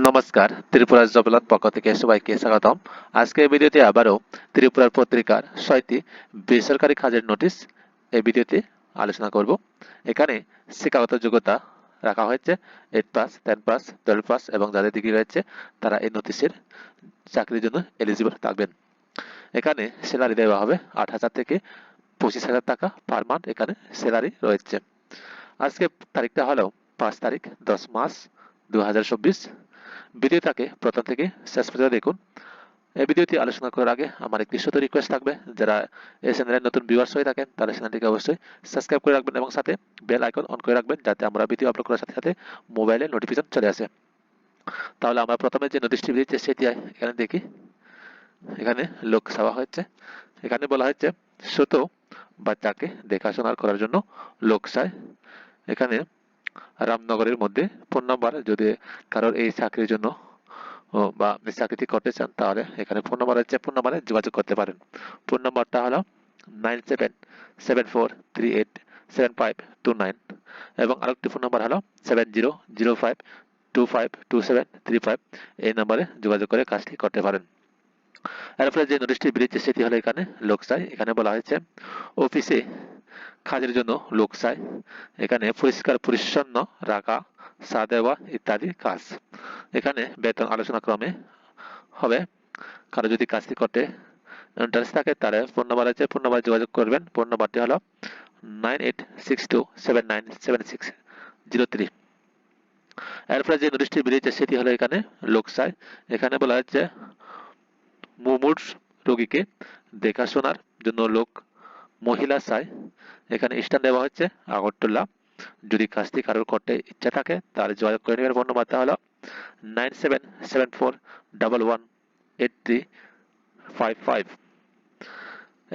নমস্কার, ত্রিপুরা জবলাত পক্ষ থেকে সবাইকে স্বাগতম। আজকের ভিডিওতে আবারও ত্রিপুরার পত্রিকার ৬টি বেসরকারি কাজের নোটিশ এই ভিডিওতে আলোচনা করব। এখানে শিক্ষাগত যোগ্যতা রাখা হয়েছে 8 পাস, 10 পাস, 12 পাস এবং যাদের ডিগ্রি রয়েছে তারা এই নোটিশের চাকরির জন্য এলিজিবল থাকবেন। এখানে স্যালারি দেওয়া হবে 8,000 থেকে 25,000 টাকা পার মান্থ। এখানে স্যালারি রয়েছে। আজকে তারিখটা হলো 5 তারিখ 10 মাস 2024। ভিডিওটাকে প্রথম থেকে শেষ পর্যন্ত দেখুন। এই ভিডিওটি আলোচনা করার আগে আমার একটি ছোট রিকোয়েস্ট থাকবে, যারা এই চ্যানেলের নতুন ভিউয়ার্স হয়ে থাকেন তারা চ্যানেলটিকে অবশ্যই সাবস্ক্রাইব করে রাখবেন এবং সাথে বেল আইকন অন করে রাখবেন, যাতে আমরা ভিডিও আপলোড করার সাথে সাথে মোবাইলে নোটিফিকেশন চলে আসে। তাহলে আমরা প্রথমে যে নোটিশটি বেরিয়েছে সেটি এখানে দেখি। এখানে লোক চাওয়া হয়েছে। এখানে বলা হয়েছে ছোট বাচ্চাকে দেখাশোনা করার জন্য লোক চায়। এখানে রামনগরের মধ্যে ফোন নাম্বার, যদি কারোর এই চাকরির জন্য বা আপনি চাকরিটি করতে চান তাহলে এখানে ফোন নাম্বার আছে, ফোন নাম্বারে যোগাযোগ করতে পারেন। ফোন নাম্বারটা হলো 9774387529 এবং আরেকটি ফোন নাম্বার হলো 7005252735। এই নাম্বারে যোগাযোগ করে কাজটি করতে পারেন। এরপরে যে নোটিশটি বেরিয়েছে সেটি হলো এখানে লোক চাই। এখানে বলা হয়েছে অফিসে কাজের জন্য লোক চাই। এখানে পরিষ্কার পরিচ্ছন্ন রাখা, চা দেওয়া ইত্যাদি কাজ। এখানে বেতন আলোচনা ক্রমে হবে। কারো যদি কাজটি করতে ইন্টারেস্ট থাকে তাহলে ফোন নাম্বার আছে, ফোন নাম্বার যোগাযোগ করবেন। ফোন নাম্বারটি হলো 9862797603। এরপরে যে নোটিশটি বেরিয়েছে সেটি হলো এখানে লোক চাই। এখানে বলা হচ্ছে মুমূর্ষ রোগীকে দেখাশোনার জন্য লোক মহিলা চাই। এখানে স্থান দেওয়া হচ্ছে আগরতলা। যদি কাজটি কারোর করতে ইচ্ছা থাকে তাহলে যোগাযোগ করে নেবেন। ফোন নাম্বারটা হলো 9774118355।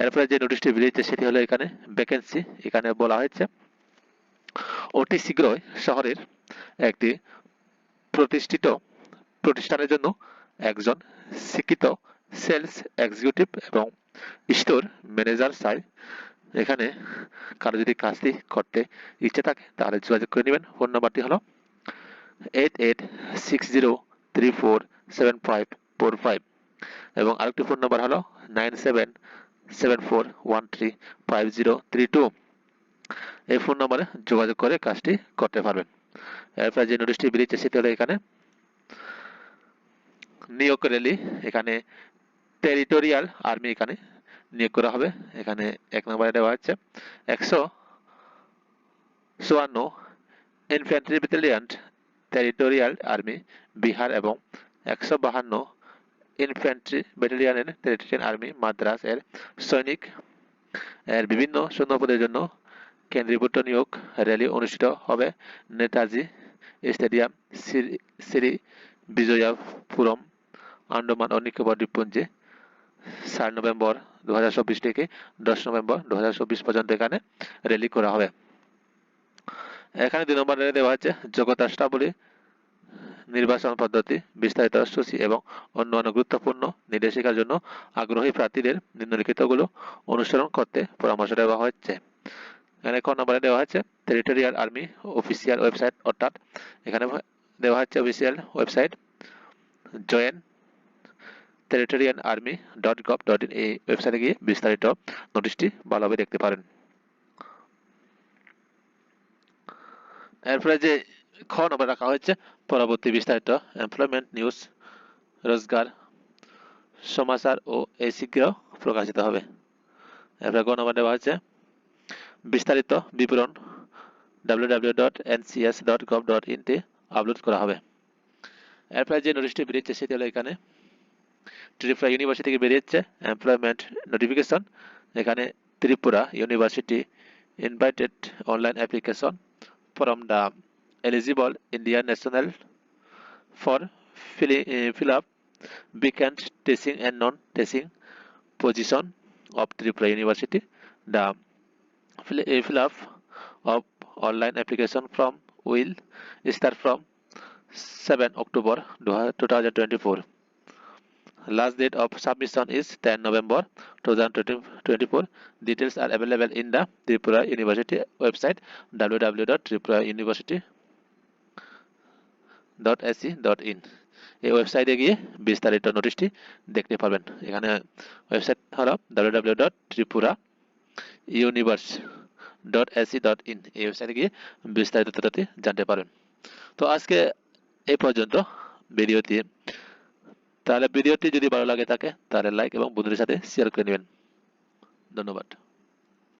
এরপরে যে নোটিশটি বেরিয়েছে সেটি হলো এখানে ভ্যাকেন্সি। এখানে বলা হয়েছে অতি শীঘ্রই শহরের একটি প্রতিষ্ঠিত প্রতিষ্ঠানের জন্য একজন শিক্ষিত সেলস এক্সিকিউটিভ এবং স্টোর ম্যানেজার চাই। এখানে কারো যদি কাজটি করতে ইচ্ছে থাকে তাহলে যোগাযোগ করে নেবেন। ফোন নাম্বারটি হলো 8860347545 এবং আরেকটি ফোন নাম্বার হলো 9774135032। এই ফোন নাম্বারে যোগাযোগ করে কাজটি করতে পারবেন। এরপরে যে নোটিশটি বেরিয়েছে সেটি হলো এখানে নিয়োগ র্যালি। এখানে টেরিটোরিয়াল আর্মি এখানে নিয়োগ করা হবে। এখানে এক নম্বরে দেওয়া হচ্ছে 154 infantry battalion territorial army Bihar এবং 152 ইনফ্যান্ট্রি ব্যাটালিয়নের টেরিটোরিয়াল আর্মি মাদ্রাস এর সৈনিক এর বিভিন্ন শূন্যপদের জন্য কেন্দ্রীভূত নিয়োগ র্যালি অনুষ্ঠিত হবে নেতাজি স্টেডিয়াম, শ্রী বিজয়াপুরম, আন্দামান ও নিকোবর দ্বীপপুঞ্জে 4 নভেম্বর 2024 থেকে 10 নভেম্বর 2024 পর্যন্ত এখানে র্যালি করা হবে। এখানে 2 নম্বরে দেওয়া হচ্ছে যোগ্যতাবলী, নির্বাচন পদ্ধতি, বিস্তারিত সূচি এবং অন্যান্য গুরুত্বপূর্ণ নির্দেশিকার জন্য আগ্রহী প্রার্থীদের নিম্নলিখিতগুলো অনুসরণ করতে পরামর্শ দেওয়া হচ্ছে। এখানে ক নম্বরে দেওয়া হচ্ছে টেরিটোরিয়াল আর্মি অফিসিয়াল ওয়েবসাইট, অর্থাৎ এখানে দেওয়া হচ্ছে অফিসিয়াল ওয়েবসাইট জয়েন territorialarmy.gov.in। এই ওয়েবসাইটে গিয়ে বিস্তারিত নোটিশটি ভালোভাবে দেখতে পারেন। এরপরে যে খ নম্বর রাখা হয়েছে পরবর্তী বিস্তারিত এমপ্লয়মেন্ট নিউজ, রোজগার সমাচার ও এই শীঘ্র প্রকাশিত হবে। এরপরে গ নম্বর দেওয়া হচ্ছে বিস্তারিত বিবরণ www.ncs.gov.in তে আপলোড করা হবে। এরপরে যে নোটিশটি বেরিয়েছে সেটি হলো এখানে ত্রিপুরা ইউনিভার্সিটি থেকে বেরিয়েছে এমপ্লয়মেন্ট নোটিফিকেশন। এখানে Tripura university invited online application from the eligible Indian national for fill up vacant teaching and non-teaching position of Tripura University. The fill up of online application from will start from 7 October 2024. Last date of submission is 10 November 2024. Details are available in the Tripura University website www.tripurauniversity.ac.in. এই ওয়েবসাইটে গিয়ে বিস্তারিত নোটিশটি দেখতে পারবেন। এখানে website হলো www.tripurauniverse.ac.in। এই ওয়েবসাইটে গিয়ে বিস্তারিত তথ্যটি জানতে পারেন। তো আজকে এই পর্যন্ত ভিডিওটি। তাহলে ভিডিওটি যদি ভালো লাগে থাকে তাহলে লাইক এবং বন্ধুদের সাথে শেয়ার করে নেবেন। ধন্যবাদ।